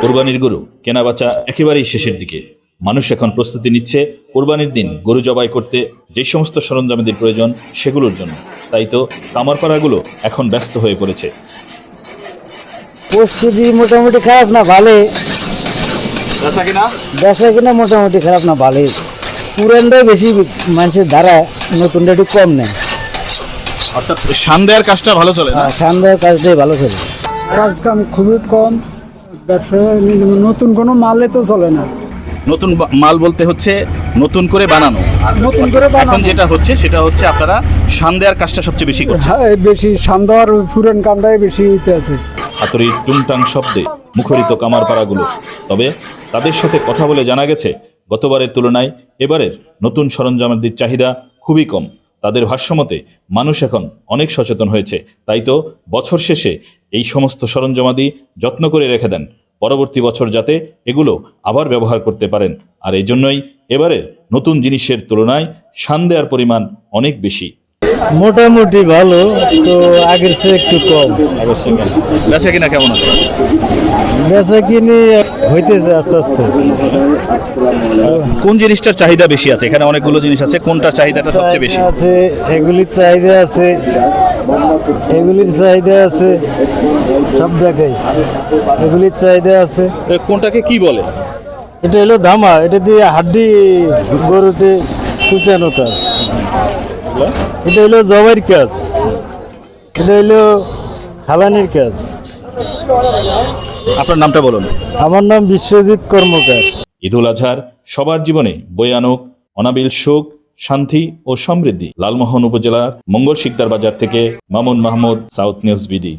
কোরবানির গরু কেনাবেচা একেবারেই শেষের দিকে। মানুষ এখন প্রস্তুতি নিচ্ছে কোরবানির দিন গরু জবাই করতে যে সমস্ত সরঞ্জামাদির প্রয়োজন সেগুলোর জন্য। তাই তো কামারপাড়াগুলো এখন ব্যস্ত হয়ে পড়েছে। প্রস্তুতি মোটামুটি খারাপ না, ভালোই। বেচা কিনা মোটামুটি খারাপ না, ভালোই। পুরানটাই বেশি মানুষের ধারা, নতুনটা একটু কম নেয়। অর্থাৎ সান্দেহের কাজটা ভালো চলে না? সান্দেহের কাজটাই ভালো চলে। কাজ কাম খুবই কম, ব্যবসা নতুন কোনো মালে তো চলে না। নতুন মাল বলতে হচ্ছে নতুন করে বানানো। নতুন করে এখন বানানো যেটা হচ্ছে সেটা হচ্ছে আপনারা সান্দেহের কাজটা সবচেয়ে বেশি করছেন। হ্যাঁ, বেশি সান্দার পুরান কামটাই বেশি হইতে আছে। হাতুড়ির টুংটাং শব্দে মুখরিত কামারপাড়াগুলো। তবে তাদের সাথে কথা বলে জানা গেছে গতবারের তুলনায় এবারের নতুন সরঞ্জামাদির চাহিদা খুবই কম। তাদের ভাষ্যমতে মানুষ এখন অনেক সচেতন হয়েছে, তাই তো বছর শেষে এই সমস্ত সরঞ্জামাদি যত্ন করে রেখে দেন পরবর্তী বছর যাতে এগুলো আবার ব্যবহার করতে পারেন। আর এই জন্যই এবারের নতুন জিনিসের তুলনায় সান্দেয়ার পরিমাণ অনেক বেশি। মোটামুটি ভালো, তো আগের চেয়ে একটু কম। বেচা কিনা কেমন আছে? বেচা কিনি হইতেছে আস্তে আস্তে। কোন জিনিসটার চাহিদা বেশি আছে? এখানে অনেকগুলো জিনিস আছে, কোনটার চাহিদাটা সবচেয়ে বেশি আছে? এগুলির চাহিদা আছে, এগুলির চাহিদা আছে, সব জায়গায় এগুলির চাহিদা আছে। কোনটাকে কি বলে? এটা হলো ধামা, এটা দিয়ে হাড্ডি গরুতে কুচানো কাজ। এটা হলো জবাইয়ের কাজ, এটা হলো খালানির কাজ। আপনার নামটা বলুন। আমার নাম বিশ্বজিৎ কর্মকার। ঈদুল আজহার সবার জীবনে বয়ে আনুক অনাবিল সুখ, শান্তি ও সমৃদ্ধি। লালমোহন উপজেলার মঙ্গল শিকদার বাজার থেকে Mamun Mahmud, south news BD.